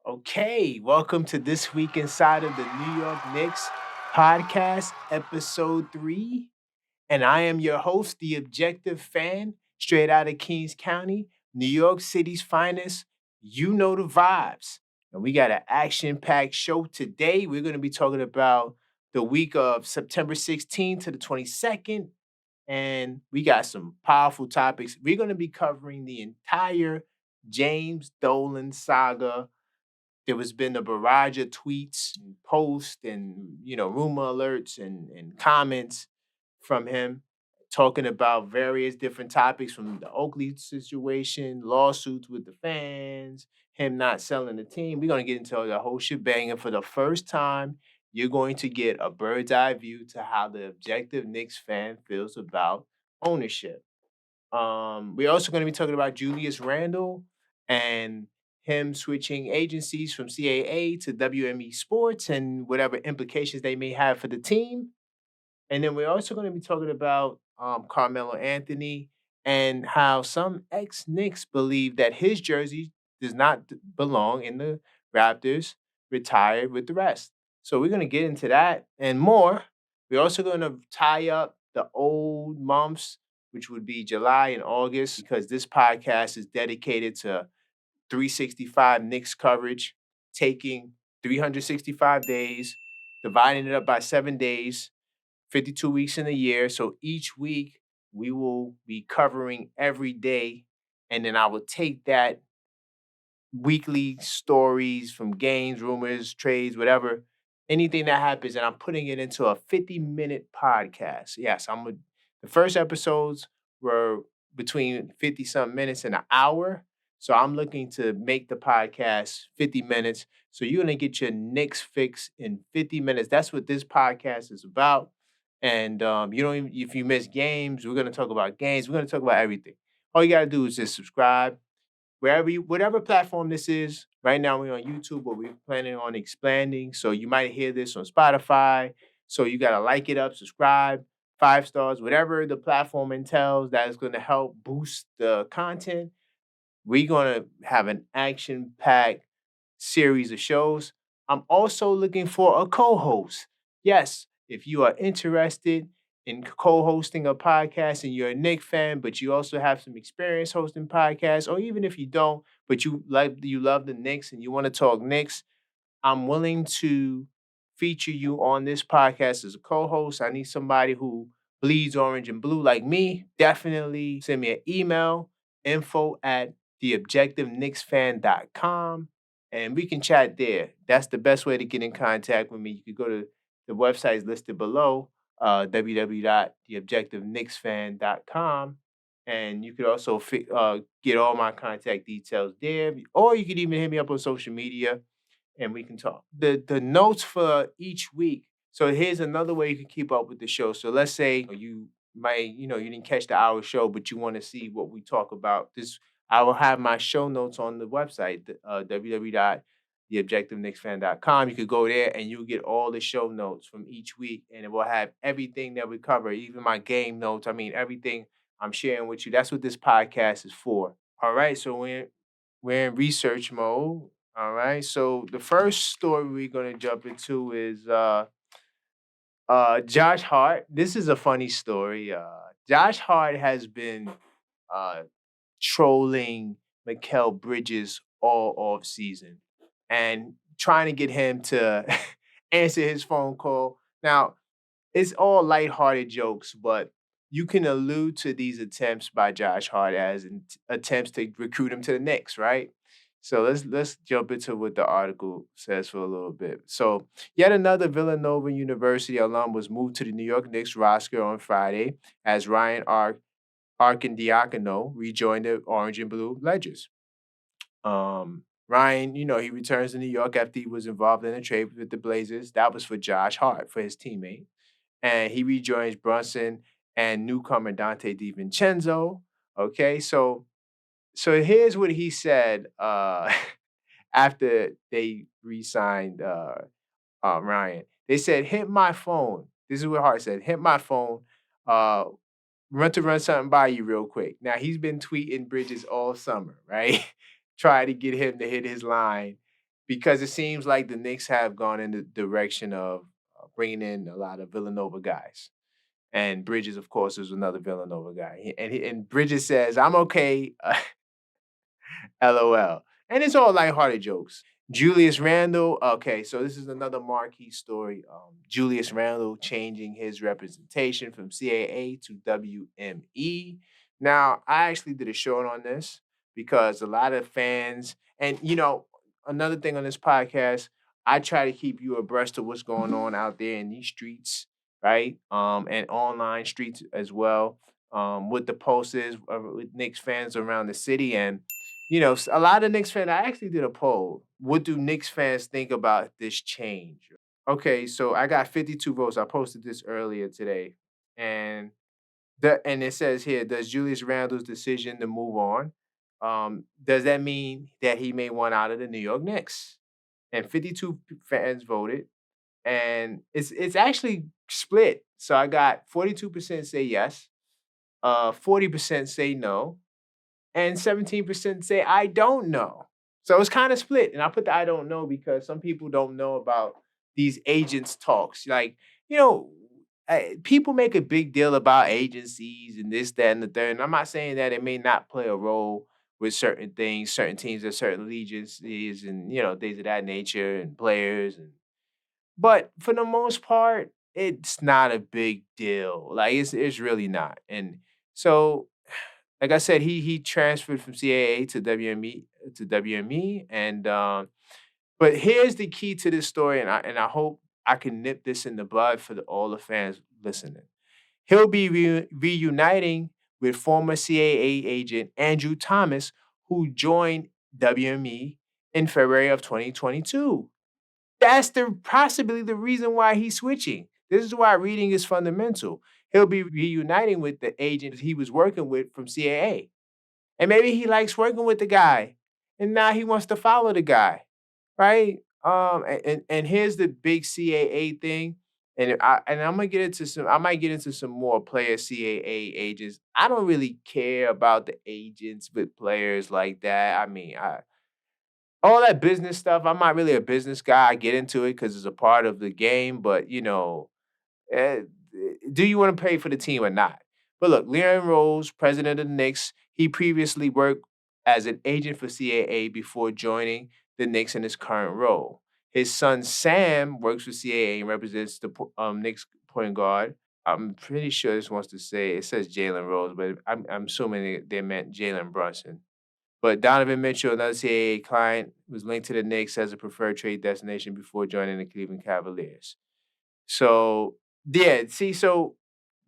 Okay, welcome to This Week Inside of the New York Knicks podcast, episode 3. And I am your host, the objective fan, straight out of Kings County, New York City's finest. You know the vibes. And we got an action packed show today. We're going to be talking about the week of September 16th to the 22nd. And we got some powerful topics. We're going to be covering the entire James Dolan saga. There was been a barrage of tweets and posts and rumor alerts and comments from him talking about various different topics from the Oakley situation, lawsuits with the fans, him not selling the team. We're going to get into the whole shebang. And for the first time, you're going to get a bird's eye view to how the objective Knicks fan feels about ownership. We're also going to be talking about Julius Randle and him switching agencies from CAA to WME Sports and whatever implications they may have for the team. And then we're also going to be talking about Carmelo Anthony and how some ex Knicks believe that his jersey does not belong in the Raptors, retired with the rest. So we're going to get into that and more. We're also going to tie up the old months, which would be July and August, because this podcast is dedicated to 365 Knicks coverage, taking 365 days, dividing it up by 7 days, 52 weeks in a year. So each week we will be covering every day. And then I will take that weekly stories from games, rumors, trades, whatever, anything that happens, and I'm putting it into a 50-minute podcast. Yes, the first episodes were between 50 something minutes and an hour. So I'm looking to make the podcast 50 minutes. So you're gonna get your Knicks fix in 50 minutes. That's what this podcast is about. And you don't even, if you miss games, we're gonna talk about games. We're gonna talk about everything. All you gotta do is just subscribe whatever platform this is. Right now we're on YouTube, but we're planning on expanding. So you might hear this on Spotify. So you gotta like it up, subscribe, 5 stars, whatever the platform entails that is gonna help boost the content. We're gonna have an action-packed series of shows. I'm also looking for a co-host. Yes, if you are interested in co-hosting a podcast and you're a Knicks fan, but you also have some experience hosting podcasts, or even if you don't, but you love the Knicks and you want to talk Knicks, I'm willing to feature you on this podcast as a co-host. I need somebody who bleeds orange and blue like me. Definitely send me an email, info@theobjectiveknicksfan.com, and we can chat there. That's the best way to get in contact with me. You could go to the websites listed below, www.theobjectiveknicksfan.com. And you could also get all my contact details there, or you could even hit me up on social media and we can talk. The notes for each week. So here's another way you can keep up with the show. So let's say you didn't catch the hour show, but you want to see what we talk about. This I will have my show notes on the website, www.theobjectiveknicksfan.com. You could go there and you'll get all the show notes from each week, and it will have everything that we cover, even my game notes. I mean, everything I'm sharing with you. That's what this podcast is for. All right. So we're in research mode. All right. So the first story we're gonna jump into is Josh Hart. This is a funny story. Josh Hart has been uh trolling Mikal Bridges all off season and trying to get him to answer his phone call. Now, it's all lighthearted jokes, but you can allude to these attempts by Josh Hart as attempts to recruit him to the Knicks, right? So let's jump into what the article says for a little bit. So, yet another Villanova University alum was moved to the New York Knicks roster on Friday as Ryan Arcandiacono rejoined the Orange and Blue Ledgers. Ryan, he returns to New York after he was involved in a trade with the Blazers. That was for Josh Hart, for his teammate, and he rejoins Brunson and newcomer Dante DiVincenzo. Okay, so here's what he said after they re-signed Ryan. They said, "Hit my phone." This is what Hart said. "Hit my phone. Uh, run something by you real quick." Now he's been tweeting Bridges all summer, right? Try to get him to hit his line. because it seems like the Knicks have gone in the direction of bringing in a lot of Villanova guys. And Bridges, of course, is another Villanova guy. And Bridges says, "I'm okay, LOL." And it's all lighthearted jokes. Julius Randle, okay, so this is another marquee story. Julius Randle changing his representation from CAA to WME. Now, I actually did a short on this because a lot of fans, and another thing on this podcast, I try to keep you abreast of what's going on out there in these streets, right? And online streets as well, with the posters with Knicks fans around the city. And a lot of Knicks fans, I actually did a poll. What do Knicks fans think about this change? Okay, so I got 52 votes. I posted this earlier today. And it says here, does Julius Randle's decision to move on, does that mean that he may want out of the New York Knicks? And 52 fans voted. And it's actually split. So I got 42% say yes, 40% say no, and 17% say I don't know. So it's kind of split. And I put the I don't know because some people don't know about these agents talks. Like, you know, people make a big deal about agencies and this, that, and the third. And I'm not saying that it may not play a role with certain things, certain teams and certain agencies and, things of that nature and players. But for the most part, it's not a big deal. Like it's really not. And so like I said, he transferred from CAA to WME, and but here's the key to this story, and I hope I can nip this in the bud for all the fans listening. He'll be reuniting with former CAA agent Andrew Thomas, who joined WME in February of 2022. That's the possibly the reason why he's switching. This is why reading is fundamental. He'll be reuniting with the agent he was working with from CAA. And maybe he likes working with the guy. And now he wants to follow the guy. Right? And here's the big CAA thing. And I'm gonna get into some I might get into some more player CAA agents. I don't really care about the agents with players like that. I mean, all that business stuff, I'm not really a business guy. I get into it because it's a part of the game, but eh, do you want to pay for the team or not? But look, Leon Rose, president of the Knicks, he previously worked as an agent for CAA before joining the Knicks in his current role. His son Sam works for CAA and represents the Knicks point guard. I'm pretty sure this wants to say it says Jalen Rose, but I'm assuming they meant Jalen Brunson. But Donovan Mitchell, another CAA client, was linked to the Knicks as a preferred trade destination before joining the Cleveland Cavaliers. So yeah, see, so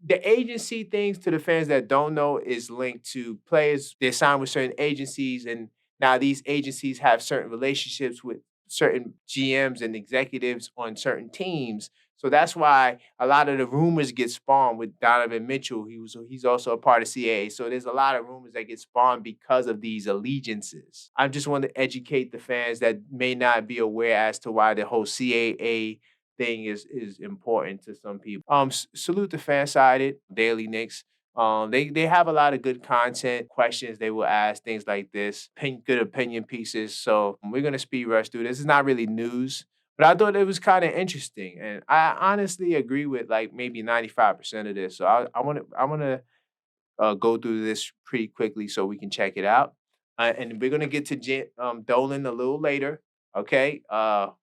the agency things to the fans that don't know is linked to players. They're signed with certain agencies, and now these agencies have certain relationships with certain GMs and executives on certain teams. So that's why a lot of the rumors get spawned with Donovan Mitchell. He's also a part of CAA. So there's a lot of rumors that get spawned because of these allegiances. I just want to educate the fans that may not be aware as to why the whole CAA thing is important to some people. Salute the Fansided Daily Knicks. They have a lot of good content, questions they will ask, things like this, good opinion pieces. So we're gonna speed rush through this. It's not really news, but I thought it was kind of interesting, and I honestly agree with like maybe 95% of this. So I want to go through this pretty quickly so we can check it out. And we're gonna get to Dolan a little later. Okay.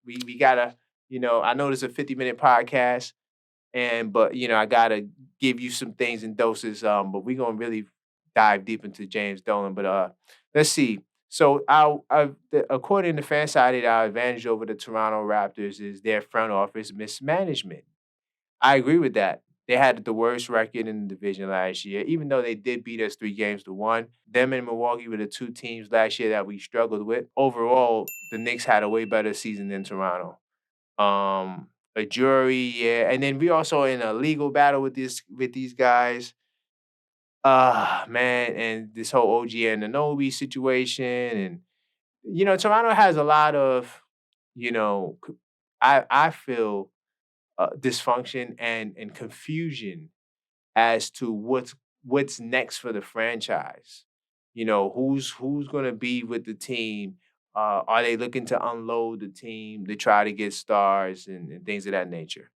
We gotta, I know this is a 50-minute podcast, but I gotta give you some things in doses. But we're gonna really dive deep into James Dolan. But let's see. So according to Fansided, our advantage over the Toronto Raptors is their front office mismanagement. I agree with that. They had the worst record in the division last year, even though they did beat us 3 games to 1. Them and Milwaukee were the two teams last year that we struggled with. Overall, the Knicks had a way better season than Toronto. A jury, yeah, and then we also in a legal battle with these guys. Man, and this whole OG and Anobi situation, and Toronto has a lot of, you know, c- I feel dysfunction and confusion as to what's next for the franchise. Who's going to be with the team? Are they looking to unload the team to try to get stars and things of that nature?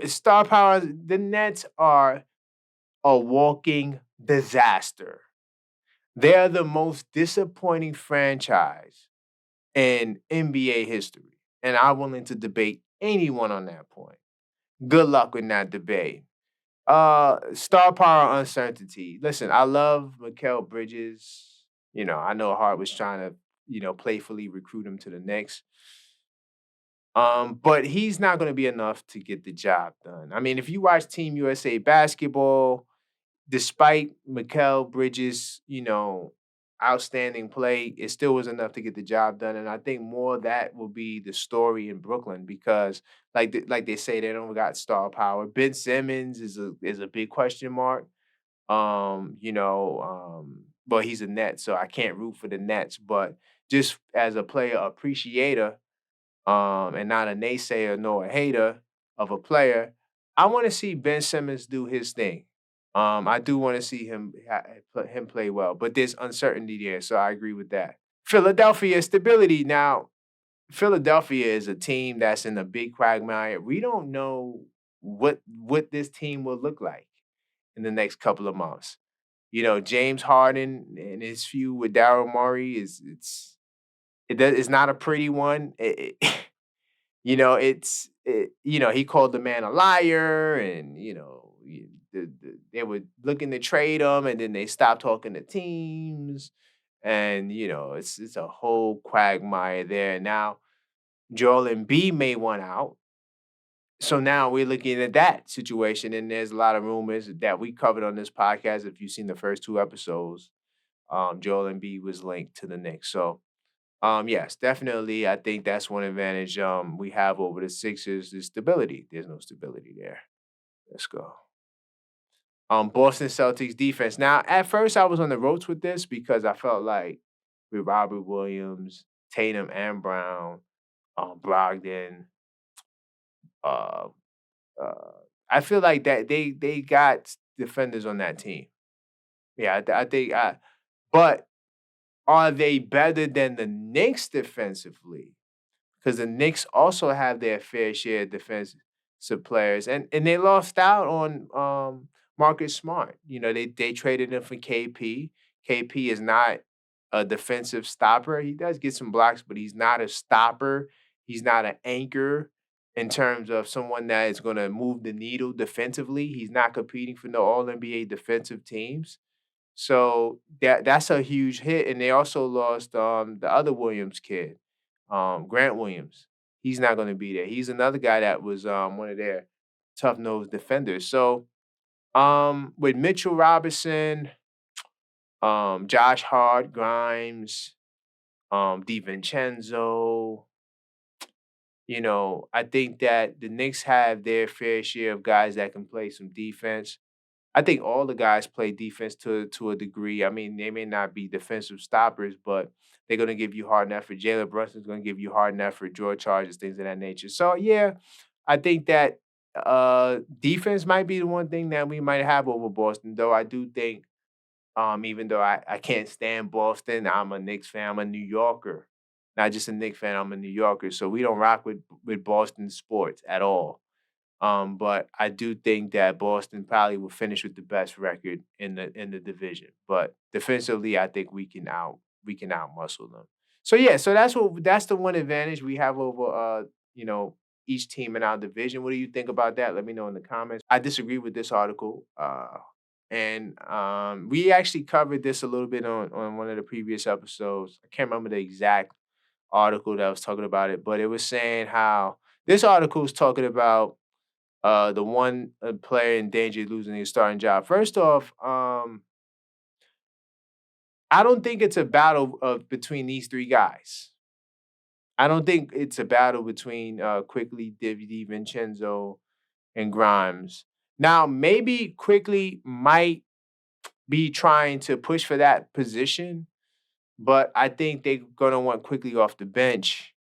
Star power. The Nets are a walking disaster. They're the most disappointing franchise in NBA history, and I'm willing to debate anyone on that point. Good luck with that debate. Star power uncertainty. Listen, I love Mikal Bridges. I know Hart was trying to, playfully recruit him to the Knicks. But he's not going to be enough to get the job done. I mean, if you watch Team USA basketball, despite Mikal Bridges, outstanding play, it still was enough to get the job done. And I think more of that will be the story in Brooklyn because, like they say, they don't got star power. Ben Simmons is a big question mark. But he's a net, so I can't root for the Nets. But just as a player appreciator, and not a naysayer nor a hater of a player, I want to see Ben Simmons do his thing. I do want to see him play well, but there's uncertainty there, so I agree with that. Philadelphia stability. Now, Philadelphia is a team that's in a big quagmire. We don't know what this team will look like in the next couple of months. James Harden and his feud with Daryl Morey it's not a pretty one. He called the man a liar, and they were looking to trade him, and then they stopped talking to teams, and it's a whole quagmire there. Now Joel Embiid may want out, so now we're looking at that situation, and there's a lot of rumors that we covered on this podcast. If you've seen the first two episodes, Joel Embiid was linked to the Knicks, so. Yes, definitely. I think that's one advantage we have over the Sixers is stability. There's no stability there. Let's go. Boston Celtics defense. Now, at first I was on the ropes with this because I felt like with Robert Williams, Tatum and Brown, Brogdon, uh, uh, I feel like that they got defenders on that team. Yeah, I think but are they better than the Knicks defensively? Because the Knicks also have their fair share of defensive players, and they lost out on Marcus Smart. They traded him for KP. KP is not a defensive stopper. He does get some blocks, but he's not a stopper. He's not an anchor in terms of someone that is going to move the needle defensively. He's not competing for no All NBA defensive teams. So that's a huge hit, and they also lost the other Williams kid, Grant Williams. He's not going to be there. He's another guy that was one of their tough nosed defenders. So with Mitchell Robinson, Josh Hart, Grimes, DiVincenzo, I think that the Knicks have their fair share of guys that can play some defense. I think all the guys play defense to a degree. I mean, they may not be defensive stoppers, but they're gonna give you hard effort. Jalen Brunson's gonna give you hard effort, draw charges, things of that nature. So yeah, I think that defense might be the one thing that we might have over Boston, though I do think even though I can't stand Boston, I'm a Knicks fan, I'm a New Yorker. Not just a Knicks fan, I'm a New Yorker. So we don't rock with Boston sports at all. But I do think that Boston probably will finish with the best record in the division. But defensively, I think we can out muscle them. So yeah, so that's the one advantage we have over you know each team in our division. What do you think about that? Let me know in the comments. I disagree with this article. And we actually covered this a little bit on one of the previous episodes. I can't remember the exact article that was talking about it, but it was saying how this article was talking about the one player in danger of losing his starting job. First off, I don't think it's a battle of between these three guys. I don't think it's a battle between Quickly, Vincenzo, and Grimes. Now, maybe Quickly might be trying to push for that position, but I think they're gonna want Quickly off the bench.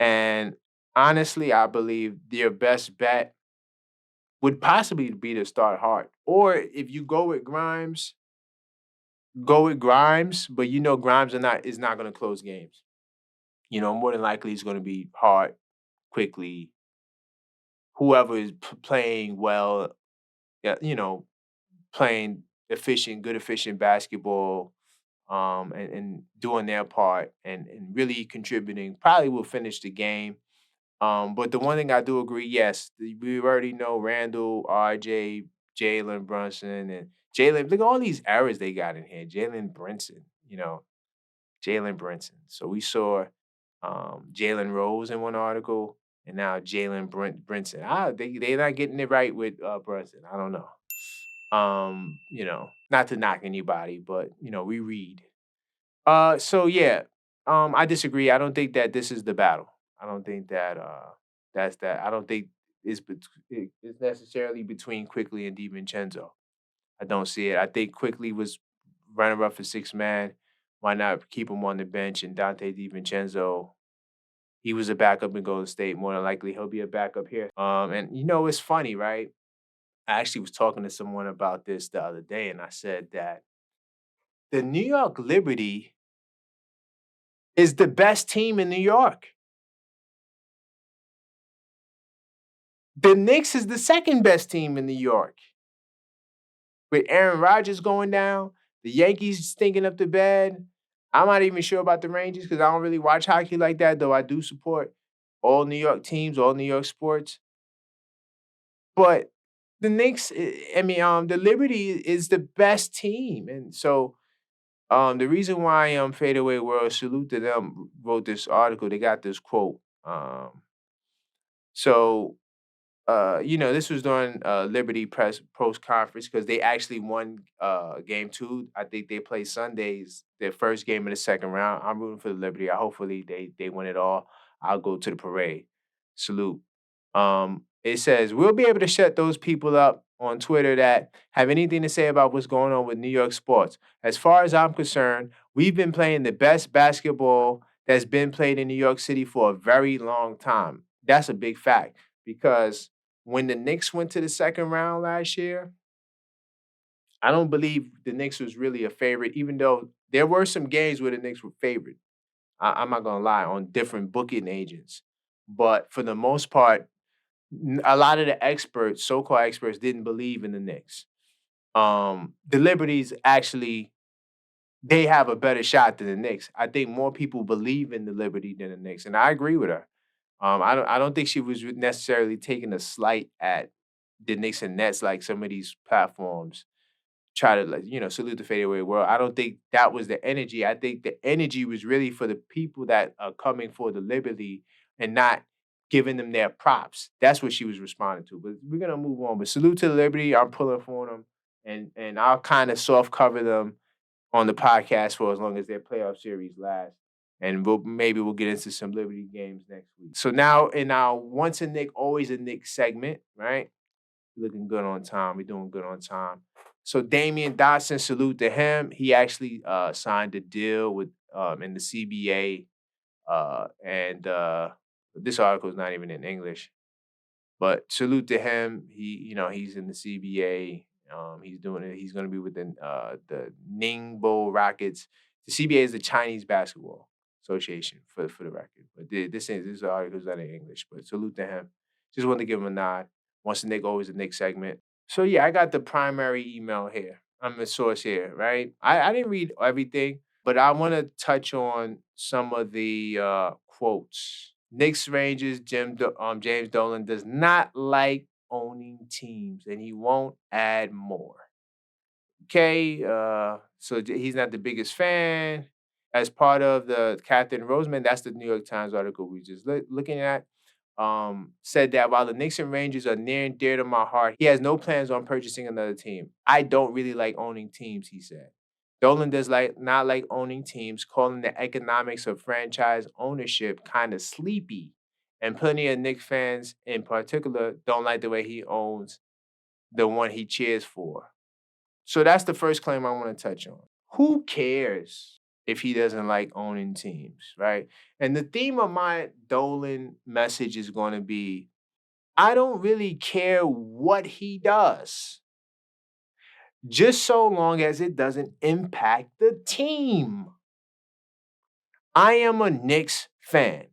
And honestly, I believe their best bet would possibly be to start Hart. Or if you go with Grimes, but Grimes is not going to close games. More than likely it's going to be Hart, quickly, whoever is playing well, yeah, playing efficient, good efficient basketball, and doing their part and really contributing, probably will finish the game. But the one thing I do agree, yes, we already know Randall, RJ, Jalen Brunson, and Jalen. Look at all these errors they got in here. Jalen Brunson, Jalen Brunson. So we saw Jalen Rose in one article, and now Jalen Brunson. They're not getting it right with Brunson. I don't know. Not to knock anybody, but we read. So yeah, I disagree. I don't think that this is the battle. I don't think that that's that. I don't think it's necessarily between Quickly and DiVincenzo. I don't see it. I think Quickly was running up for six man. Why not keep him on the bench? And Dante DiVincenzo, he was a backup in Golden State. More than likely, he'll be a backup here. And it's funny, right? I actually was talking to someone about this the other day, and I said that the New York Liberty is the best team in New York. The Knicks is the second best team in New York. With Aaron Rodgers going down, the Yankees stinking up the bed. I'm not even sure about the Rangers because I don't really watch hockey like that, though I do support all New York teams, all New York sports. But the Knicks, the Liberty is the best team. And so the reason why Fadeaway World, salute to them, wrote this article, they got this quote. So this was during Liberty press post conference because they actually won game two. I think they play Sundays, their first game of the second round. I'm rooting for the Liberty. Hopefully they win it all. I'll go to the parade. Salute. It says we'll be able to shut those people up on Twitter that have anything to say about what's going on with New York sports. As far as I'm concerned, we've been playing the best basketball that's been played in New York City for a very long time. That's a big fact because when the Knicks went to the second round last year, I don't believe the Knicks was really a favorite, even though there were some games where the Knicks were favored. I'm not gonna lie, on different booking agents. But for the most part, a lot of the experts, so-called experts, didn't believe in the Knicks. The Liberties actually they have a better shot than the Knicks. I think more people believe in the Liberty than the Knicks, and I agree with her. I don't think she was necessarily taking a slight at the Knicks and Nets like some of these platforms try to salute the fadeaway world. I don't think that was the energy. I think the energy was really for the people that are coming for the Liberty and not giving them their props. That's what she was responding to. But we're gonna move on. But salute to the Liberty. I'm pulling for them, and I'll kind of soft cover them on the podcast for as long as their playoff series lasts. And maybe we'll get into some Liberty games next week. So now in our once a Nick, always a Nick segment, right? Looking good on time. We're doing good on time. So Damian Dotson, salute to him. He actually signed a deal with in the CBA, and this article is not even in English. But salute to him. He's in the CBA. He's doing it. He's going to be within the Ningbo Rockets. The CBA is the Chinese Basketball Association for the record. But this article is not in English. But salute to him. Just wanted to give him a nod. Once a Nick, always a Nick segment. So yeah, I got the primary email here. I'm the source here, right? I didn't read everything, but I want to touch on some of the quotes. Knicks Rangers, James Dolan does not like owning teams, and he won't add more. Okay, so he's not the biggest fan. As part of the Captain Roseman, that's the New York Times article we just looking at. Said that while the Knicks and Rangers are near and dear to my heart, he has no plans on purchasing another team. I don't really like owning teams, he said. Dolan does not like owning teams, calling the economics of franchise ownership kind of sleepy. And plenty of Knicks fans in particular don't like the way he owns the one he cheers for. So that's the first claim I want to touch on. Who cares if he doesn't like owning teams, right? And the theme of my Dolan message is going to be I don't really care what he does, just so long as it doesn't impact the team. I am a Knicks fan.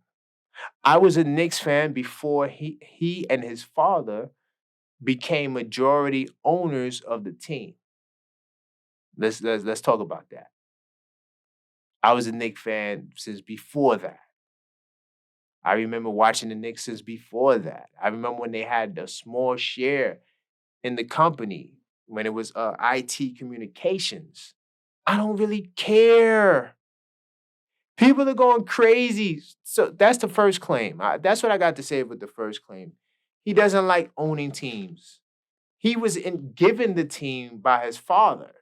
I was a Knicks fan before he and his father became majority owners of the team. Let's talk about that. I was a Knicks fan since before that. I remember watching the Knicks since before that. I remember when they had a small share in the company when it was IT communications. I don't really care. People are going crazy. So that's the first claim. That's what I got to say with the first claim. He doesn't like owning teams. He was given the team by his father.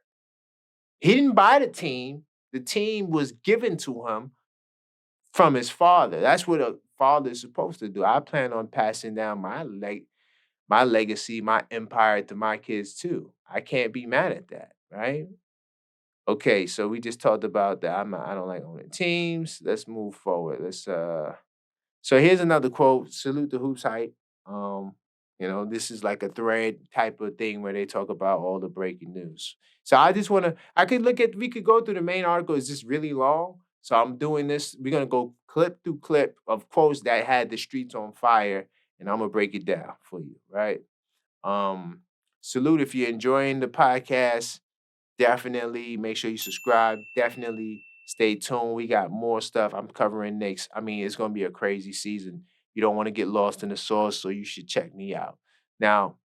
He didn't buy the team. The team was given to him from his father. That's what a father is supposed to do. I plan on passing down my legacy, my empire to my kids too. I can't be mad at that, right? Okay, so we just talked about that. I don't like owning teams. Let's move forward. So here's another quote. Salute the hoops hype. Um, this is like a thread type of thing where they talk about all the breaking news. So I just want to. We could go through the main article. It's just really long. So I'm doing this. We're gonna go clip through clip of quotes that had the streets on fire, and I'm gonna break it down for you. Right. Um, Salute if you're enjoying the podcast. Definitely make sure you subscribe. Definitely stay tuned. We got more stuff. I'm covering Knicks. I mean, it's gonna be a crazy season. You don't want to get lost in the sauce, so you should check me out. Now,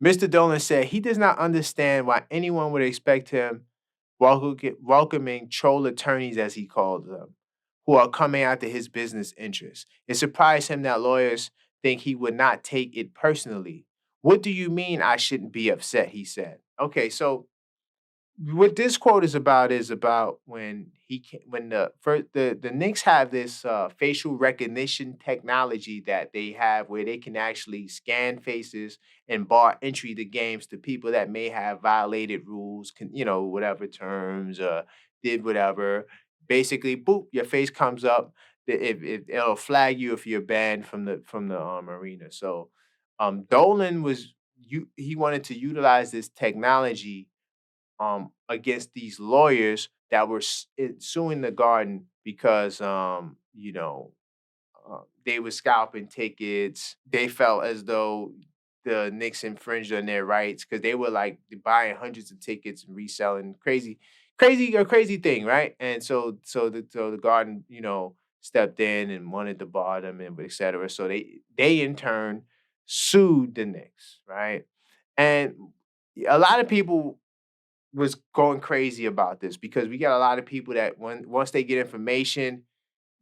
Mr. Dolan said he does not understand why anyone would expect him welcoming troll attorneys, as he called them, who are coming after his business interests. It surprised him that lawyers think he would not take it personally. What do you mean I shouldn't be upset? He said. Okay, so what this quote is about when the Knicks have this facial recognition technology that they have where they can actually scan faces and bar entry to games to people that may have violated rules, whatever terms, did whatever. Basically, boop, your face comes up. If it'll flag you if you're banned from the arena. So, Dolan he wanted to utilize this technology against these lawyers that were suing the Garden because they were scalping tickets. They felt as though the Knicks infringed on their rights because they were like buying hundreds of tickets and reselling crazy thing, right? And so the Garden, stepped in and wanted to bar them and et cetera. So they in turn sued the Knicks, right? And a lot of people was going crazy about this because we got a lot of people that once they get information,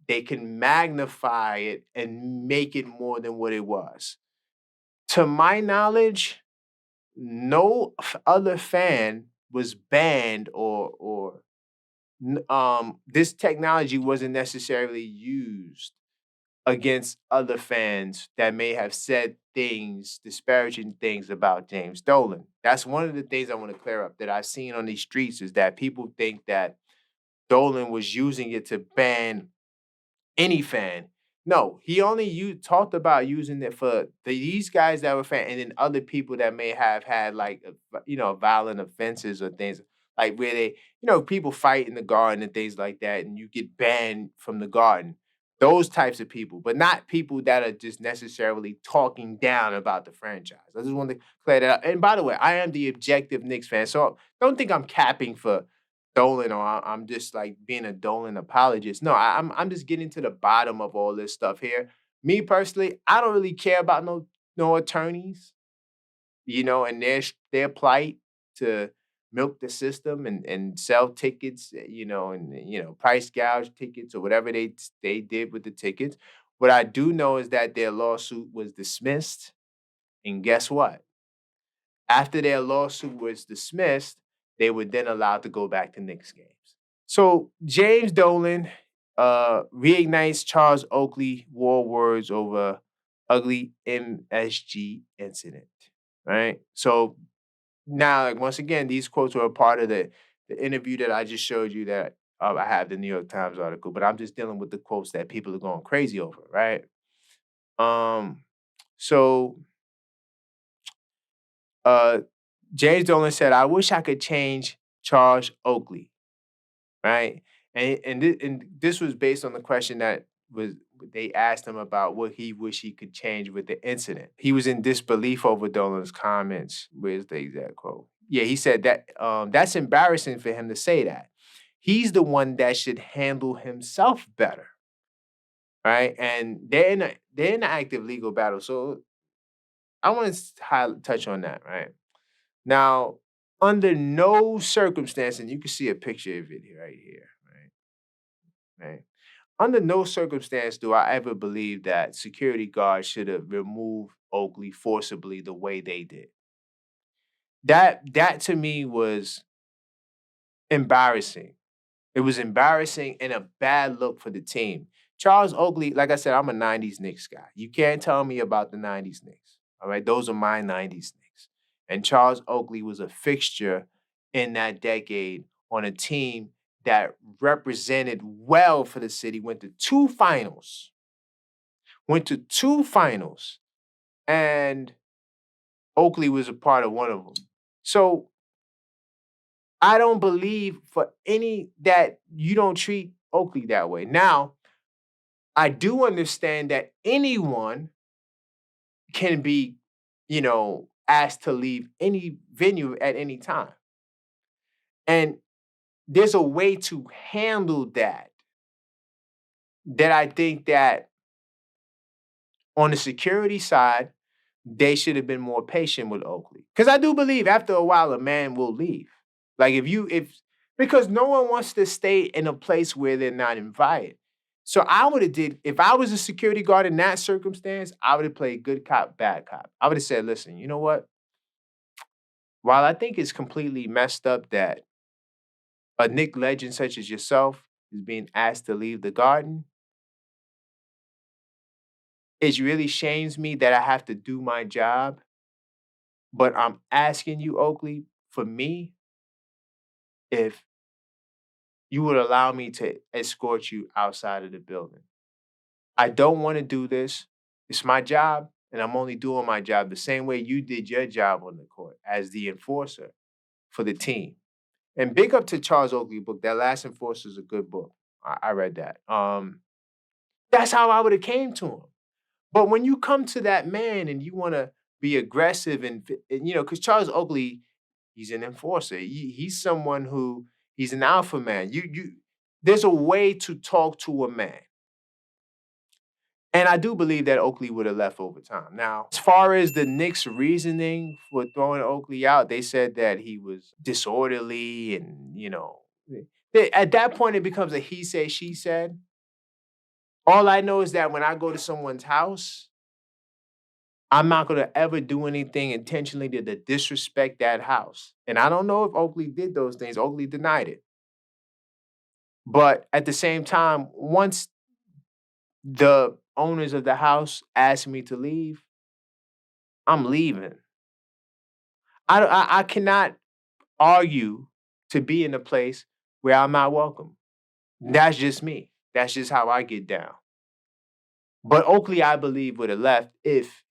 they can magnify it and make it more than what it was. To my knowledge, no other fan was banned or this technology wasn't necessarily used against other fans that may have said things, disparaging things about James Dolan. That's one of the things I want to clear up that I've seen on these streets is that people think that Dolan was using it to ban any fan. No, he only talked about using it for these guys that were fan, and then other people that may have had like violent offenses or things like where people fight in the garden and things like that, and you get banned from the garden. Those types of people, but not people that are just necessarily talking down about the franchise. I just want to clear that up. And by the way, I am the objective Knicks fan, so don't think I'm capping for Dolan or I'm just like being a Dolan apologist. No, I'm just getting to the bottom of all this stuff here. Me personally, I don't really care about no attorneys, and their plight to milk the system and sell tickets, and price gouge tickets or whatever they did with the tickets. What I do know is that their lawsuit was dismissed, and guess what? After their lawsuit was dismissed, they were then allowed to go back to Knicks games. So James Dolan reignites Charles Oakley war words over ugly MSG incident. Right. So now, like once again, these quotes were a part of the interview that I just showed you that I have the New York Times article, but I'm just dealing with the quotes that people are going crazy over, right? Um, so uh James Dolan said, I wish I could change Charles Oakley, right? And this was based on the question that was they asked him about what he wish he could change with the incident. He was in disbelief over Dolan's comments. Where's the exact quote? Yeah, he said that that's embarrassing for him to say that. He's the one that should handle himself better, right? And they're in an active legal battle. So I want to touch on that, right? Now, under no circumstance, and you can see a picture of it right here, right? Under no circumstance do I ever believe that security guards should have removed Oakley forcibly the way they did. That to me was embarrassing. It was embarrassing and a bad look for the team. Charles Oakley, like I said, I'm a 90s Knicks guy. You can't tell me about the 90s Knicks. All right. Those are my 90s Knicks. And Charles Oakley was a fixture in that decade on a team that represented well for the city, went to two finals, and Oakley was a part of one of them. So I don't believe for any that you don't treat Oakley that way. Now, I do understand that anyone can be, asked to leave any venue at any time. And there's a way to handle that I think that on the security side, they should have been more patient with Oakley. Because I do believe after a while a man will leave. Like if because no one wants to stay in a place where they're not invited. So I would have did if I was a security guard in that circumstance, I would have played good cop, bad cop. I would have said, listen, you know what? While I think it's completely messed up that a Nick legend such as yourself is being asked to leave the garden, it really shames me that I have to do my job. But I'm asking you, Oakley, for me, if you would allow me to escort you outside of the building. I don't want to do this. It's my job, and I'm only doing my job the same way you did your job on the court as the enforcer for the team. And big up to Charles Oakley book. That Last Enforcer is a good book. I read that. That's how I would have came to him. But when you come to that man and you want to be aggressive and because Charles Oakley, he's an enforcer. He's someone who he's an alpha man. There's a way to talk to a man. And I do believe that Oakley would have left over time. Now, as far as the Knicks' reasoning for throwing Oakley out, they said that he was disorderly and, at that point it becomes a he said, she said. All I know is that when I go to someone's house, I'm not going to ever do anything intentionally to disrespect that house. And I don't know if Oakley did those things. Oakley denied it. But at the same time, once the owners of the house asked me to leave, I'm leaving. I cannot argue to be in a place where I'm not welcome. That's just me. That's just how I get down. But Oakley, I believe, would have left if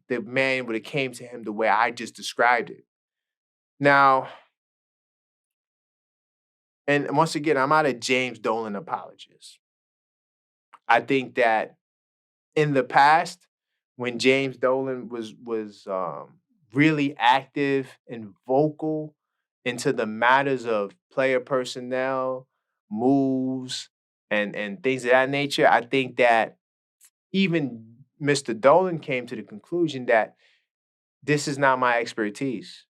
the man would have came to him the way I just described it. Now, and once again, I'm not a James Dolan apologist. I think that in the past, when James Dolan was really active and vocal into the matters of player personnel, moves, and things of that nature, I think that even Mr. Dolan came to the conclusion that this is not my expertise.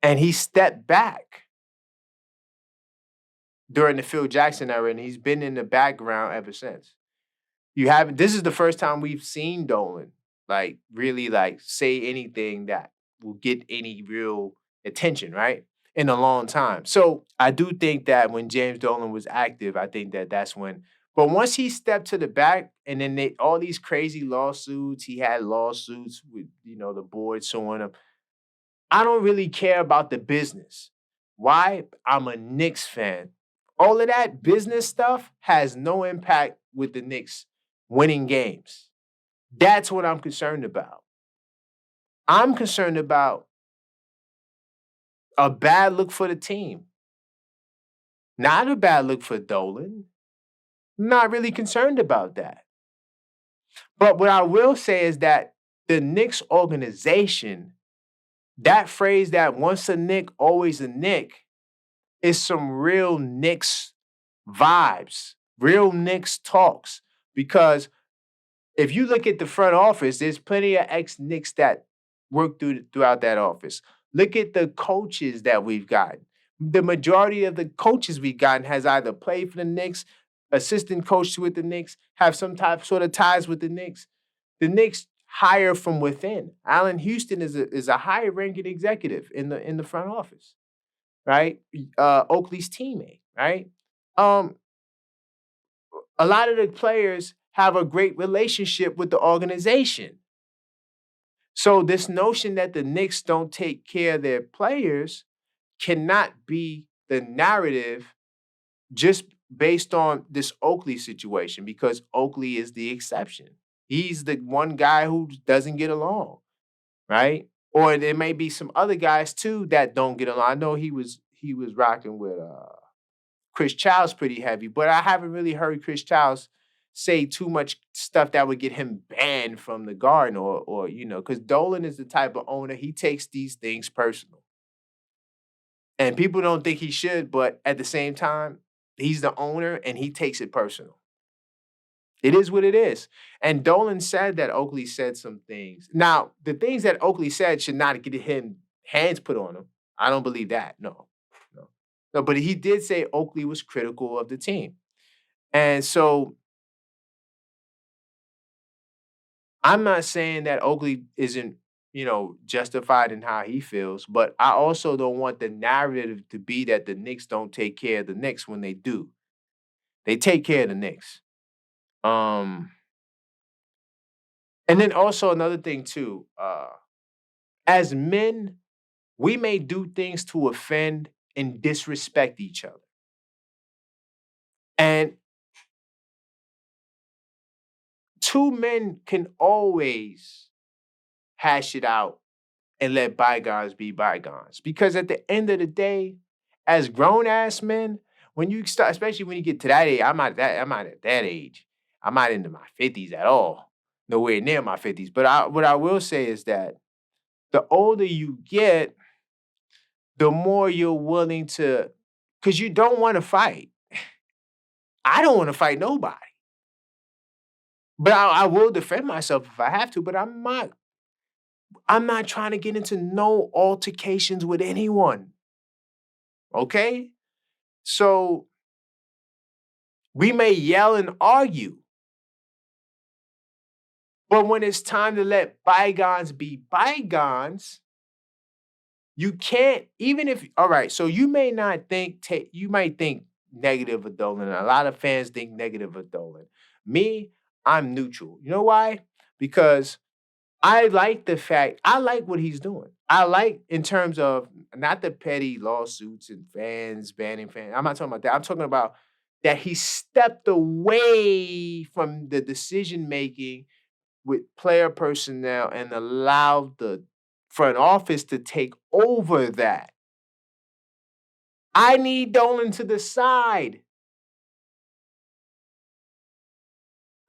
And he stepped back during the Phil Jackson era, and he's been in the background ever since. You haven't. This is the first time we've seen Dolan like really like say anything that will get any real attention, right? In a long time. So I do think that when James Dolan was active, I think that that's when. But once he stepped to the back, and then all these crazy lawsuits, he had lawsuits with the board suing him. I don't really care about the business. Why? I'm a Knicks fan. All of that business stuff has no impact with the Knicks winning games. That's what I'm concerned about. I'm concerned about a bad look for the team. Not a bad look for Dolan. Not really concerned about that. But what I will say is that the Knicks organization, that phrase that once a Knick, always a Knick, is some real Knicks vibes, real Knicks talks. Because if you look at the front office, there's plenty of ex-Knicks that work throughout that office. Look at the coaches that we've gotten. The majority of the coaches we've gotten has either played for the Knicks, assistant coach with the Knicks, have some type sort of ties with the Knicks. The Knicks hire from within. Allen Houston is a higher ranking executive in the front office, right? Oakley's teammate, right? Um, a lot of the players have a great relationship with the organization. So this notion that the Knicks don't take care of their players cannot be the narrative just based on this Oakley situation because Oakley is the exception. He's the one guy who doesn't get along, right? Or there may be some other guys too that don't get along. I know he was rocking with Chris Childs pretty heavy, but I haven't really heard Chris Childs say too much stuff that would get him banned from the Garden or because Dolan is the type of owner, he takes these things personal. And people don't think he should, but at the same time, he's the owner and he takes it personal. It is what it is. And Dolan said that Oakley said some things. Now, the things that Oakley said should not get him hands put on him. I don't believe that. No, no. No, but he did say Oakley was critical of the team. And so I'm not saying that Oakley isn't, justified in how he feels, but I also don't want the narrative to be that the Knicks don't take care of the Knicks when they do. They take care of the Knicks. Um, and then also another thing too, as men, we may do things to offend and disrespect each other. And two men can always hash it out and let bygones be bygones. Because at the end of the day, as grown ass men, when you start, especially when you get to that age, I'm not at that age. I'm not into my 50s at all. Nowhere near my 50s. But what I will say is that the older you get, the more you're willing to, because you don't want to fight. I don't want to fight nobody. But I will defend myself if I have to, but I'm not trying to get into no altercations with anyone. Okay? So we may yell and argue, but when it's time to let bygones be bygones, you can't, even if, all right, so you may not think, you might think negative of Dolan. A lot of fans think negative of Dolan. Me, I'm neutral. You know why? Because I like the fact, I like what he's doing. I like in terms of not the petty lawsuits and fans banning fans. I'm not talking about that. I'm talking about that he stepped away from the decision making with player personnel and allowed the front office to take over that. I need Dolan to the side.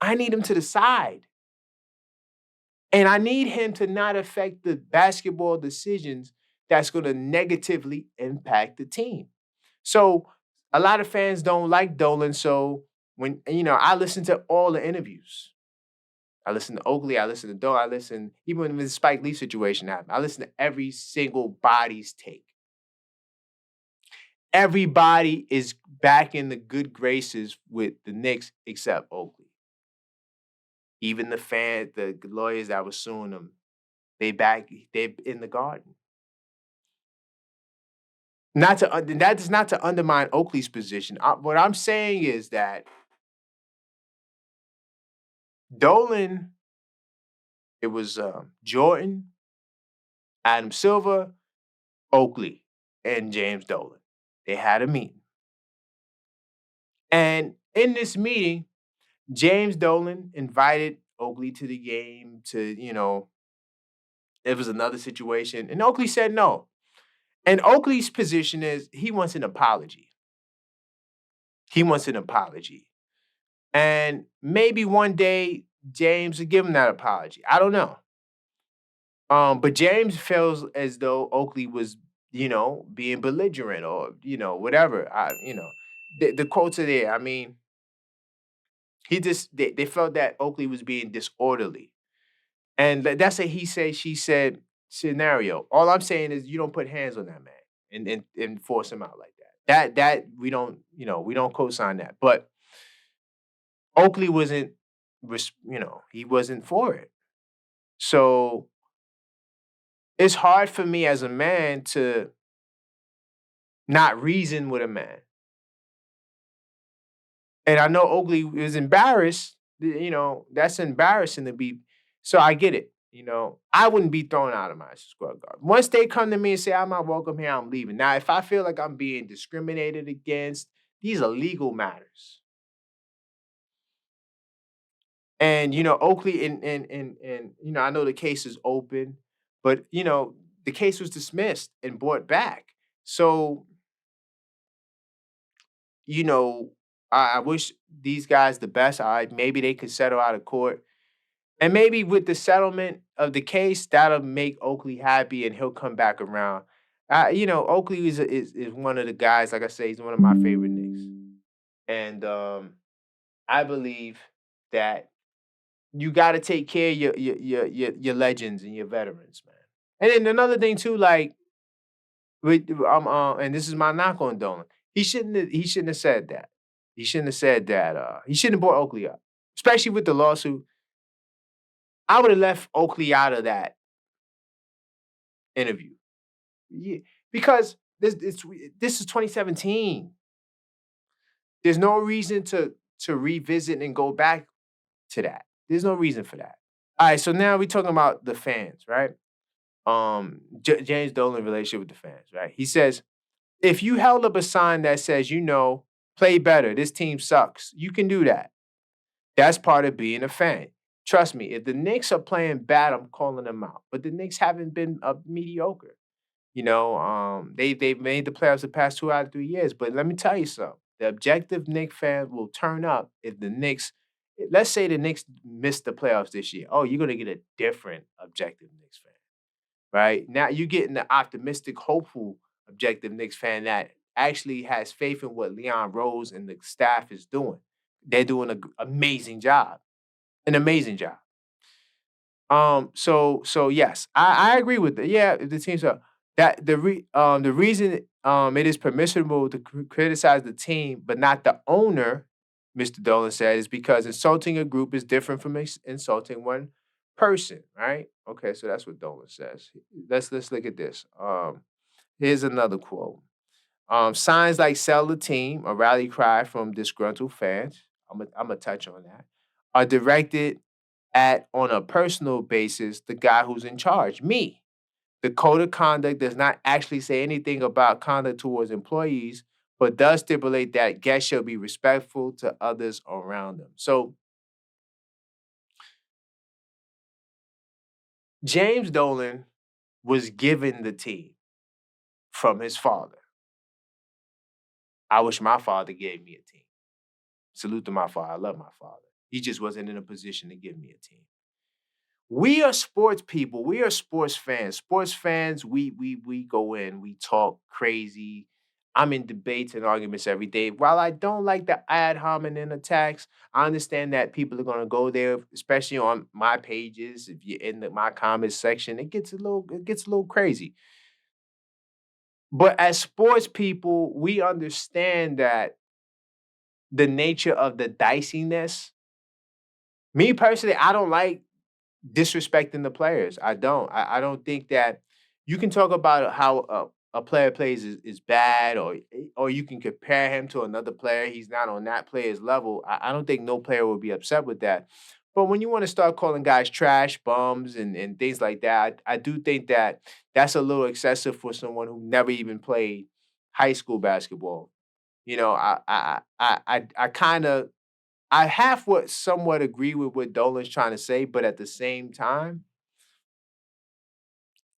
I need him to the side. And I need him to not affect the basketball decisions that's going to negatively impact the team. So a lot of fans don't like Dolan. So I listen to all the interviews. I listen to Oakley, I listen to Dolan, I listen, even when the Spike Lee situation happened, I listen to every single body's take. Everybody is back in the good graces with the Knicks except Oakley. Even the lawyers that were suing them, they in the Garden. That is not to undermine Oakley's position. What I'm saying is that Dolan, it was Jordan, Adam Silver, Oakley, and James Dolan. They had a meeting. And in this meeting, James Dolan invited Oakley to the game it was another situation. And Oakley said no. And Oakley's position is he wants an apology. He wants an apology. And maybe one day James will give him that apology. I don't know. But James feels as though Oakley was, being belligerent or, whatever. The quotes are there. I mean, they felt that Oakley was being disorderly. And that's a he said, she said scenario. All I'm saying is you don't put hands on that man and force him out like that. That we don't, we don't co-sign that. But Oakley wasn't he wasn't for it. So it's hard for me as a man to not reason with a man. And I know Oakley is embarrassed. That's embarrassing to be. So I get it. I wouldn't be thrown out of my squad guard. Once they come to me and say I'm not welcome here, I'm leaving. Now, if I feel like I'm being discriminated against, these are legal matters. And Oakley and I know the case is open, but the case was dismissed and brought back. So you know, I wish these guys the best. Maybe they could settle out of court. And maybe with the settlement of the case, that'll make Oakley happy and he'll come back around. Oakley is one of the guys, like I say, he's one of my favorite Knicks. And I believe that you got to take care of your legends and your veterans, man. And then another thing too, like and this is my knock on Dolan. He shouldn't have said that. He shouldn't have said that. He shouldn't have brought Oakley up, especially with the lawsuit. I would have left Oakley out of that interview. Yeah, because this is 2017. There's no reason to revisit and go back to that. There's no reason for that. All right, so now we're talking about the fans, right? James Dolan relationship with the fans, right? He says, if you held up a sign that says, play better, this team sucks, you can do that. That's part of being a fan. Trust me, if the Knicks are playing bad, I'm calling them out. But the Knicks haven't been mediocre. They've made the playoffs the past 2 out of 3 years. But let me tell you something: the objective Knicks fan will turn up if the Knicks. Let's say the Knicks miss the playoffs this year. Oh, you're gonna get a different objective Knicks fan, right? Now you're getting the optimistic, hopeful, objective Knicks fan that actually has faith in what Leon Rose and the staff is doing. They're doing an amazing job, an amazing job. So yes, I agree with it. Yeah, the teams are that the reason it is permissible to criticize the team but not the owner, Mr. Dolan said, is because insulting a group is different from insulting one person, right? Okay, so that's what Dolan says. Let's look at this. Here's another quote. Signs like "sell the team," a rally cry from disgruntled fans. I'm gonna touch on that. Are directed at, on a personal basis, the guy who's in charge, me. The code of conduct does not actually say anything about conduct towards employees, but does stipulate that guests shall be respectful to others around them. So James Dolan was given the team from his father. I wish my father gave me a team. Salute to my father. I love my father. He just wasn't in a position to give me a team. We are sports people. We are sports fans. Sports fans, we go in, we talk crazy. I'm in debates and arguments every day. While I don't like the ad hominem attacks, I understand that people are gonna go there, especially on my pages. If you're in my comments section, it gets a little crazy. But as sports people, we understand that the nature of the diciness. Me personally, I don't like disrespecting the players. I don't. I don't think that you can talk about how a player plays is bad, or you can compare him to another player. He's not on that player's level. I don't think no player would be upset with that. But when you want to start calling guys trash, bums, and things like that, I do think that that's a little excessive for someone who never even played high school basketball. I kind of I half what somewhat agree with what Dolan's trying to say, but at the same time,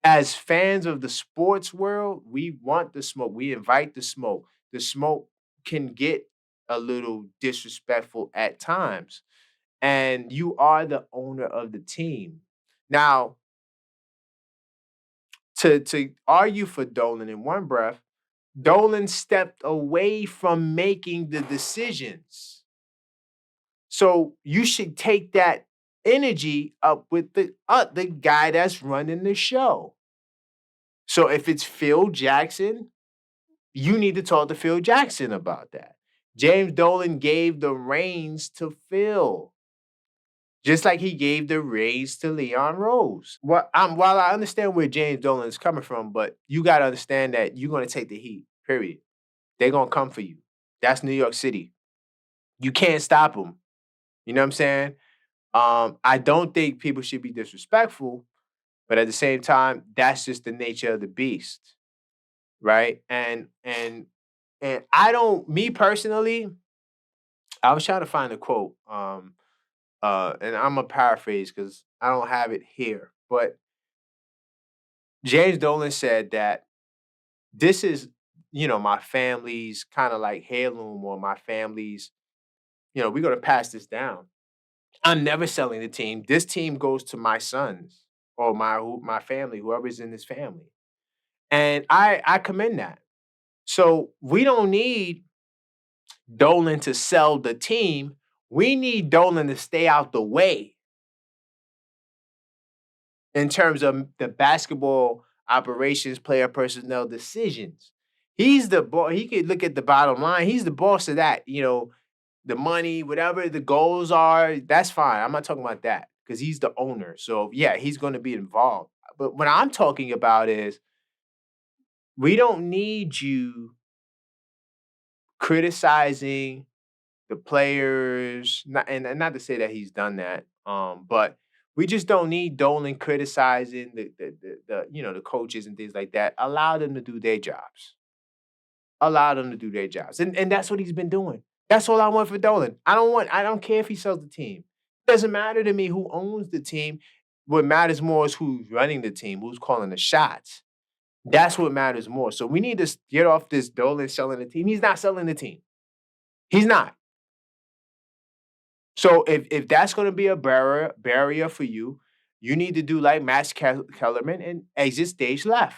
as fans of the sports world, we want the smoke. We invite the smoke. The smoke can get a little disrespectful at times. And you are the owner of the team. Now, to argue for Dolan in one breath, Dolan stepped away from making the decisions. So you should take that energy up with the guy that's running the show. So if it's Phil Jackson, you need to talk to Phil Jackson about that. James Dolan gave the reins to Phil, just like he gave the reins to Leon Rose. While I understand where James Dolan is coming from, but you got to understand that you're going to take the heat, period. They're going to come for you. That's New York City. You can't stop them. You know what I'm saying? I don't think people should be disrespectful, but at the same time, that's just the nature of the beast, right? And I don't, me personally, I was trying to find a quote, and I'm a paraphrase because I don't have it here, but James Dolan said that this is, my family's kind of like heirloom or my family's, we're gonna pass this down. I'm never selling the team. This team goes to my sons or my family, whoever's in this family. And I commend that. So we don't need Dolan to sell the team. We need Dolan to stay out the way in terms of the basketball operations, player personnel decisions. He's the boss. He could look at the bottom line. He's the boss of that. The money, whatever the goals are, that's fine. I'm not talking about that because he's the owner. So yeah, he's going to be involved. But what I'm talking about is we don't need you criticizing the players, and not to say that he's done that, but we just don't need Dolan criticizing the coaches and things like that. Allow them to do their jobs. Allow them to do their jobs, and that's what he's been doing. That's all I want for Dolan. I don't care if he sells the team. Doesn't matter to me who owns the team. What matters more is who's running the team, who's calling the shots. That's what matters more. So we need to get off this Dolan selling the team. He's not selling the team. He's not. So if that's going to be a barrier for you, you need to do like Max Kellerman and exit stage left.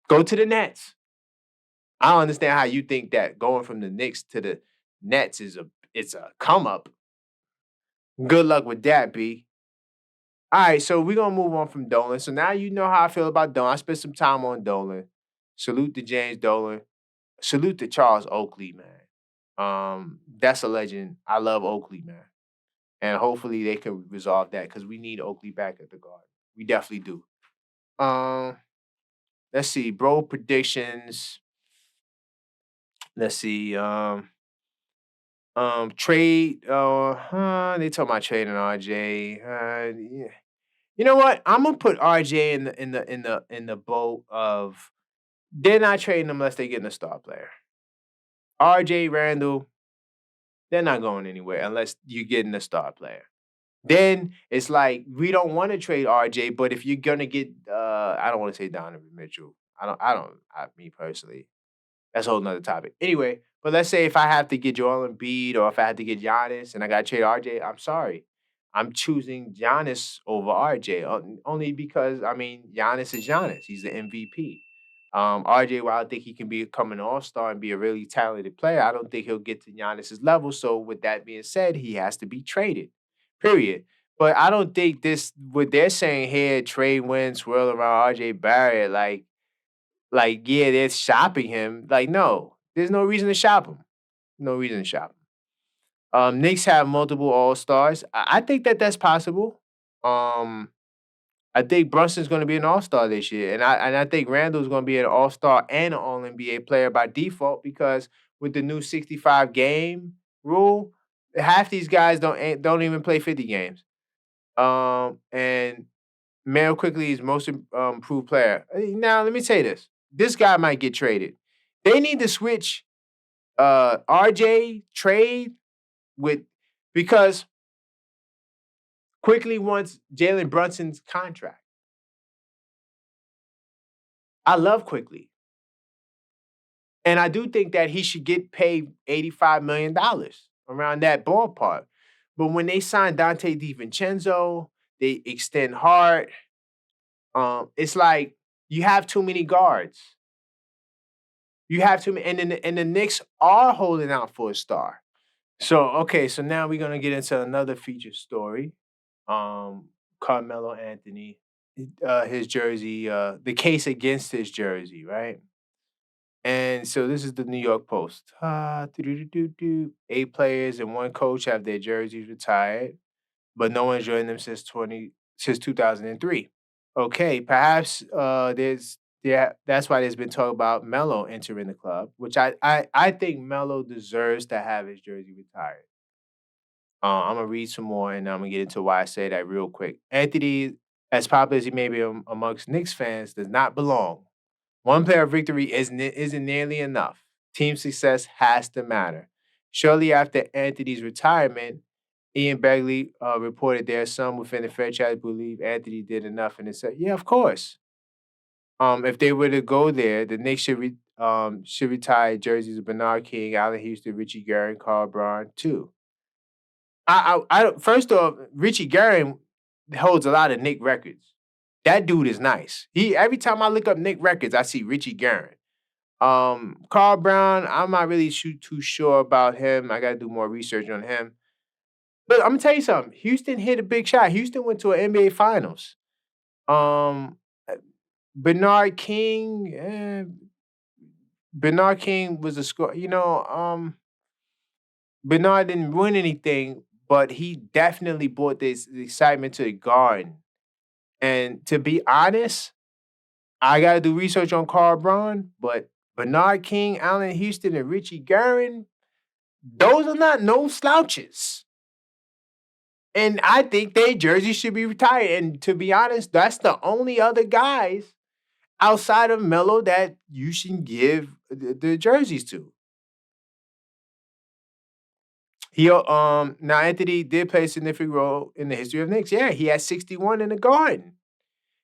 Go to the Nets. I don't understand how you think that going from the Knicks to the Nets it's a come up. Good luck with that, B. All right, so we're gonna move on from Dolan. So now you know how I feel about Dolan. I spent some time on Dolan. Salute to James Dolan. Salute to Charles Oakley, man. That's a legend. I love Oakley, man. And hopefully they can resolve that because we need Oakley back at the guard. We definitely do. Um, let's see, bro. Predictions. Let's see. Trade. They talking about trading RJ. Yeah. You know what? I'm gonna put RJ in the boat of they're not trading unless they get a star player. RJ Randall, they're not going anywhere unless you're getting a star player. Then it's like we don't want to trade RJ, but if you're gonna get, I don't want to say Donovan Mitchell. Me personally, that's a whole nother topic. Anyway, but let's say if I have to get Joel Embiid or if I have to get Giannis and I got to trade RJ, I'm sorry. I'm choosing Giannis over RJ only because, I mean, Giannis is Giannis. He's the MVP. RJ, while I think he can become an all-star and be a really talented player, I don't think he'll get to Giannis's level. So with that being said, he has to be traded, period. But I don't think what they're saying here, trade wins, swirl around RJ Barrett, like, yeah, they're shopping him. Like, no, there's no reason to shop him. No reason to shop him. Knicks have multiple All Stars. I think that that's possible. Um, I think Brunson's going to be an All Star this year, and I think Randall's going to be an All Star and an All NBA player by default because with the new 65 game rule, half these guys don't even play 50 games. And Mel quickly is most improved player. Now, let me say this. This guy might get traded. They need to switch RJ trade with because quickly wants Jalen Brunson's contract. I love quickly. And I do think that he should get paid $85 million around that ballpark. But when they sign Dante DiVincenzo, they extend Hart. It's like you have too many guards. You have too many, and the Knicks are holding out for a star. So okay, so now we're gonna get into another feature story. Carmelo Anthony, his jersey, the case against his jersey, right? And so this is the New York Post. Doo-doo-doo-doo-doo. 8 players and one coach have their jerseys retired, but no one's joined them since 2003. Okay, perhaps that's why there's been talk about Melo entering the club, which I think Melo deserves to have his jersey retired. I'm gonna read some more and I'm gonna get into why I say that real quick. Anthony, as popular as he may be amongst Knicks fans, does not belong. One player victory isn't nearly enough. Team success has to matter. Shortly after Anthony's retirement, Ian Begley reported there are some within the franchise believe Anthony did enough, and it said, "Yeah, of course. If they were to go there, the Knicks should retire jerseys of Bernard King, Allen Houston, Richie Guerin, Carl Braun too." I don't. First off, Richie Guerin holds a lot of Nick records. That dude is nice. He every time I look up Nick records, I see Richie Guerin. Carl Brown, I'm not really too sure about him. I got to do more research on him. But I'm gonna tell you something. Houston hit a big shot. Houston went to an NBA Finals. Um, uh, Bernard King, Bernard King was a score. Bernard didn't win anything, but he definitely brought this excitement to the Garden. And to be honest, I got to do research on Carl Braun, but Bernard King, Allen Houston, and Richie Guerin, those are not no slouches. And I think their jerseys should be retired. And to be honest, that's the only other guys outside of Melo that you should give the jerseys to. Now Anthony did play a significant role in the history of Knicks. Yeah, he had 61 in the Garden.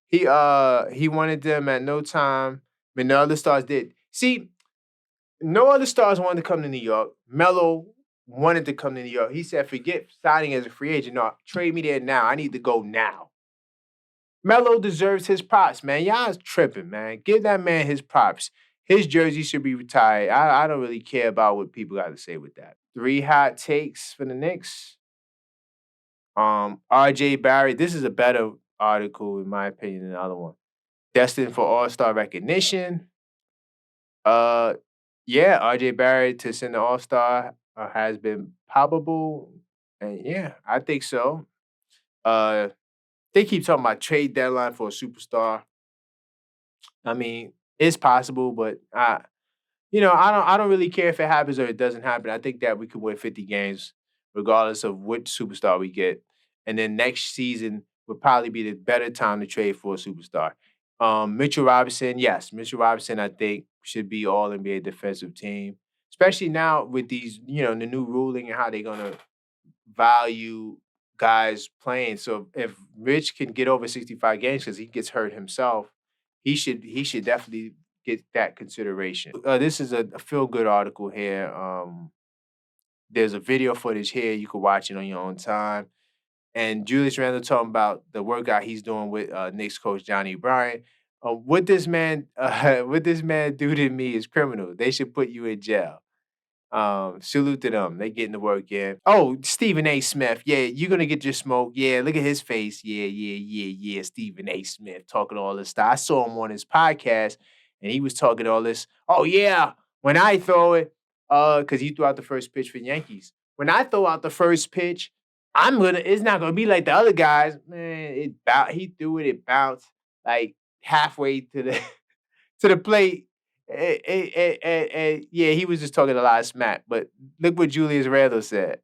He wanted them at no time, but no other stars did. See, no other stars wanted to come to New York. Melo wanted to come to New York. He said, "Forget signing as a free agent. No, trade me there now. I need to go now." Melo deserves his props, man. Y'all's tripping, man. Give that man his props. His jersey should be retired. I don't really care about what people got to say with that. 3 hot takes for the Knicks. RJ Barrett. This is a better article, in my opinion, than the other one. Destined for All-Star recognition. Uh, yeah, RJ Barrett to send the All-Star has been probable, and yeah, I think so. Uh, they keep talking about trade deadline for a superstar. I mean, it's possible, but I don't really care if it happens or it doesn't happen. I think that we could win 50 games regardless of which superstar we get. And then next season would probably be the better time to trade for a superstar. Mitchell Robinson, yes, Mitchell Robinson, I think, should be all NBA defensive team, especially now with these, the new ruling and how they're gonna value guys playing. So if Rich can get over 65 games because he gets hurt himself, he should definitely get that consideration. This is a feel good article here. There's a video footage here. You can watch it on your own time. And Julius Randle talking about the workout he's doing with Knicks coach Johnny Bryant. What this man, what this man do to me is criminal. They should put you in jail. Salute to them. They getting the work in. Oh, Stephen A. Smith. Yeah, you're gonna get your smoke. Yeah, look at his face. Yeah, yeah, yeah, yeah. Stephen A. Smith talking all this stuff. I saw him on his podcast and he was talking all this. Oh, yeah. When I throw it, because he threw out the first pitch for the Yankees. When I throw out the first pitch, it's not gonna be like the other guys. Man, he threw it, it bounced like halfway to the to the plate. Yeah, he was just talking a lot of smack. But look what Julius Randle said.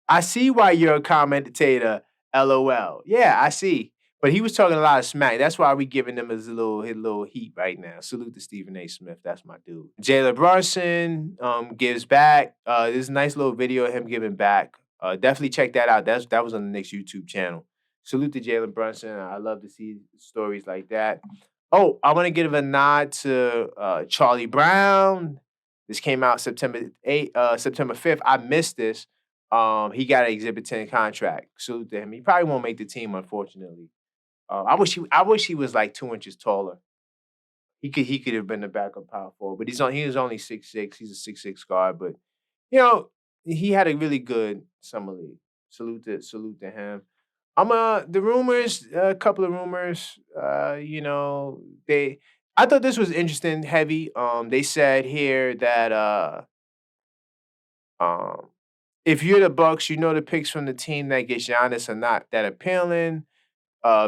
I see why you're a commentator, LOL. Yeah, I see. But he was talking a lot of smack. That's why we giving him his little heat right now. Salute to Stephen A. Smith. That's my dude. Jalen Brunson gives back. There's a nice little video of him giving back. Definitely check that out. That was on the Knicks YouTube channel. Salute to Jalen Brunson. I love to see stories like that. Oh, I want to give a nod to Charlie Brown. This came out September 5th. I missed this. He got an Exhibit 10 contract. Salute to him. He probably won't make the team, unfortunately. I wish he was like 2 inches taller. He could have been the backup power forward, but he was only 6'6". He's a 6'6" guard, but you know he had a really good summer league. Salute to him. The rumors, a couple of rumors. They I thought this was interesting, heavy. They said here that um if you're the Bucks, you know the picks from the team that gets Giannis are not that appealing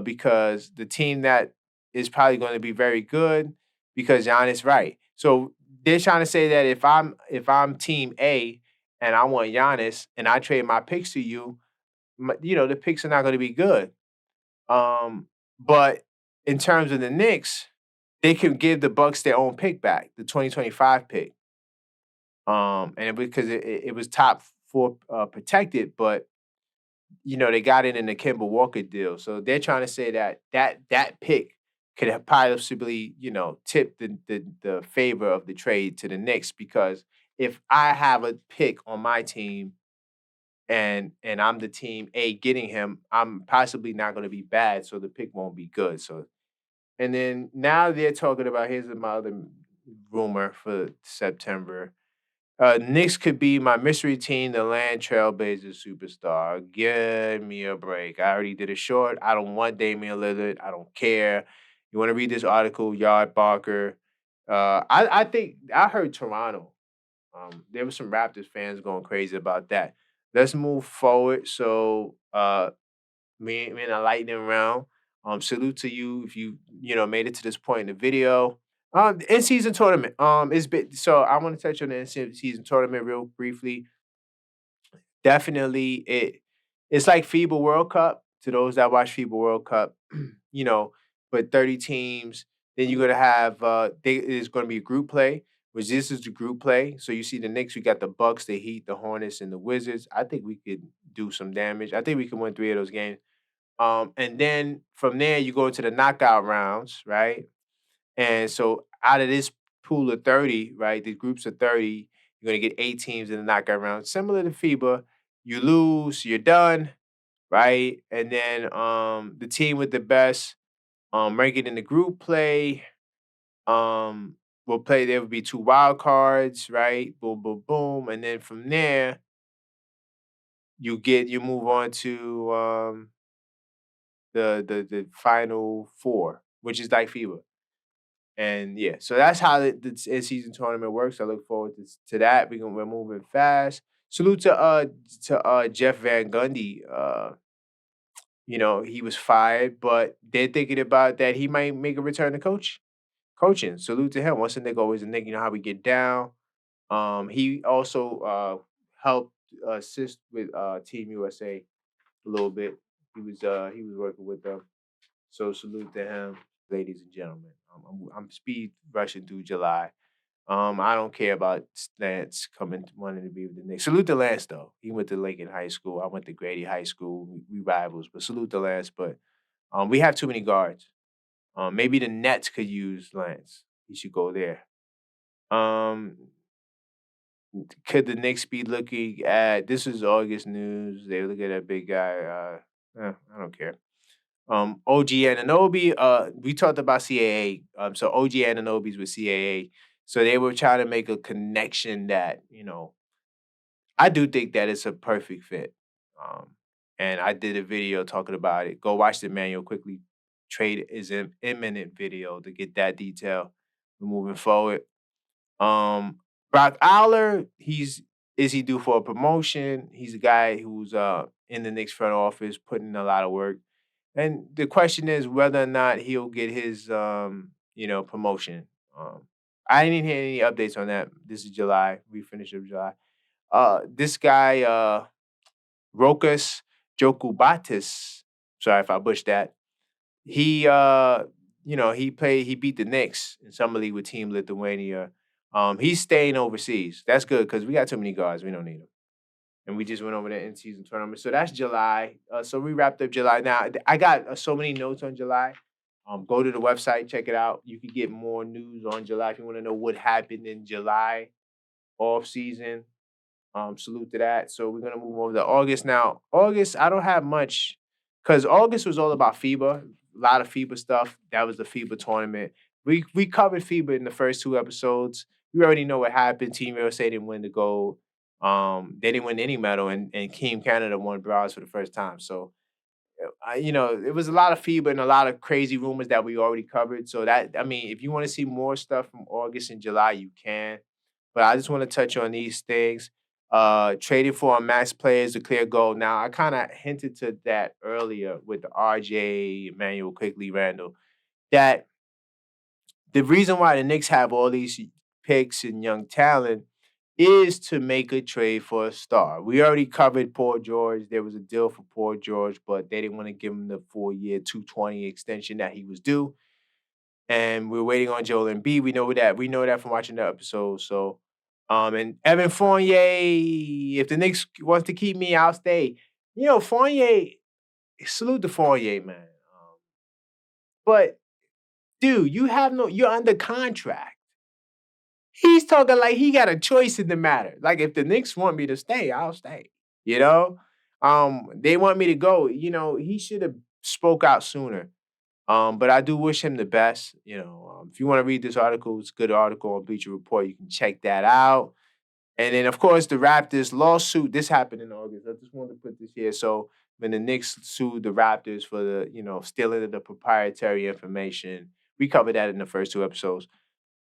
because the team that is probably going to be very good because Giannis right. So they're trying to say that if I'm team A and I want Giannis and I trade my picks to you, the picks are not going to be good. But in terms of the Knicks, they can give the Bucks their own pick back, the 2025 pick. Because it was top four protected, but they got it in the Kemba Walker deal. So they're trying to say that pick could have possibly, tipped the favor of the trade to the Knicks because if I have a pick on my team and I'm the team A getting him, I'm possibly not going to be bad, so the pick won't be good. So and then now they're talking about here's my other rumor for September. Knicks could be my mystery team, the Land Trailblazers superstar. Give me a break. I already did a short. I don't want Damian Lillard. I don't care. You want to read this article, Yard Barker? I think I heard Toronto. There were some Raptors fans going crazy about that. Let's move forward. So, me in a lightning round. Salute to you if you made it to this point in the video. In season tournament. It's been so I want to touch on the in season tournament real briefly. Definitely, it's like FIBA World Cup to those that watch FIBA World Cup. you know, but 30 teams. Then you're gonna have it's gonna be a group play, which this is the group play. So you see the Knicks, we got the Bucks, the Heat, the Hornets, and the Wizards. I think we could do some damage. I think we can win 3 of those games. And then from there, you go into the knockout rounds, right? And so out of this pool of 30, right, the groups of 30, you're going to get 8 teams in the knockout round. Similar to FIBA, you lose, you're done, right? And then the team with the best ranking in the group play will play. There will be 2 wild cards, right? Boom, boom, boom. And then from there, you move on to the final four, which is like FIBA. And yeah, so that's how the in season tournament works. I look forward to that. We're moving fast. Salute to Jeff Van Gundy. He was fired, but they're thinking about that he might make a return to coaching. Salute to him. Once a nigga, always a nigga. You know how we get down. He also helped assist with Team USA a little bit. He was working with them. So salute to him, ladies and gentlemen. I'm speed rushing through July. I don't care about Lance coming wanting to be with the Knicks. Salute to Lance though. He went to Lincoln High School. I went to Grady High School. We rivals, but salute to Lance. But we have too many guards. Maybe the Nets could use Lance. He should go there. Um, could the Knicks be looking at this is August news? They look at that big guy. I don't care. OG Ananobi, we talked about CAA. So OG Ananobi's with CAA. So they were trying to make a connection that, I do think that it's a perfect fit. Um, and I did a video talking about it. Go watch the manual quickly. Trade is an imminent video to get that detail. We're moving forward. Um, Brock Aller, is he due for a promotion? He's a guy who's in the Knicks front office, putting in a lot of work. And the question is whether or not he'll get his promotion. Um, I didn't hear any updates on that. This is July. We finished up July. This guy, Rokas Jokubatis, sorry if I butchered that. He beat the Knicks in summer league with Team Lithuania. He's staying overseas. That's good because we got too many guards. We don't need them. And we just went over the in season tournament. So that's July. So we wrapped up July. Now I got so many notes on July. Go to the website, check it out. You can get more news on July if you want to know what happened in July. off season. Salute to that. So we're gonna move over to August now. August, I don't have much because August was all about FIBA. A lot of FIBA stuff. That was the FIBA tournament. We covered FIBA in the first two episodes. We already know what happened. Team USA didn't win the gold. They didn't win any medal, and Team Canada won bronze for the first time. So it was a lot of FIBA and a lot of crazy rumors that we already covered. So that I mean, if you want to see more stuff from August and July, you can. But I just want to touch on these things. Traded for a max player is a clear goal. Now I kind of hinted to that earlier with the RJ Emmanuel quickly Randall. That the reason why the Knicks have all these picks and young talent is to make a trade for a star. We already covered Paul George. There was a deal for Paul George, but they didn't want to give him the 4-year, 220 extension that he was due. And we're waiting on Joel Embiid. We know that. We know that from watching the episode. So, and Evan Fournier, if the Knicks wants to keep me, I'll stay. Fournier, salute to Fournier, man. But dude, you're under contract. He's talking like he got a choice in the matter. Like if the Knicks want me to stay, I'll stay. You know, they want me to go. He should have spoke out sooner. But I do wish him the best. If you want to read this article, it's a good article on Bleacher Report. You can check that out. And then, of course, the Raptors lawsuit. This happened in August. I just wanted to put this here. So when the Knicks sued the Raptors for the, stealing of the proprietary information, we covered that in the first two episodes.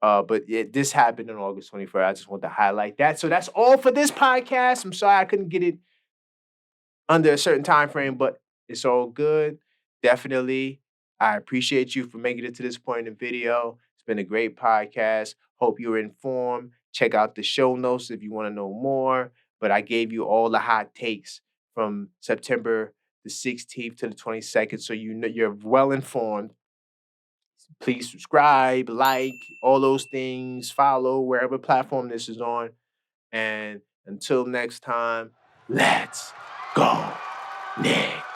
But this happened on August 21st. I just want to highlight that. So that's all for this podcast. I'm sorry I couldn't get it under a certain time frame, but it's all good. Definitely. I appreciate you for making it to this point in the video. It's been a great podcast. Hope you're informed. Check out the show notes if you want to know more. But I gave you all the hot takes from September the 16th to the 22nd. So you're well informed. Please subscribe, like, all those things, follow wherever platform this is on. And until next time, let's go, Knicks.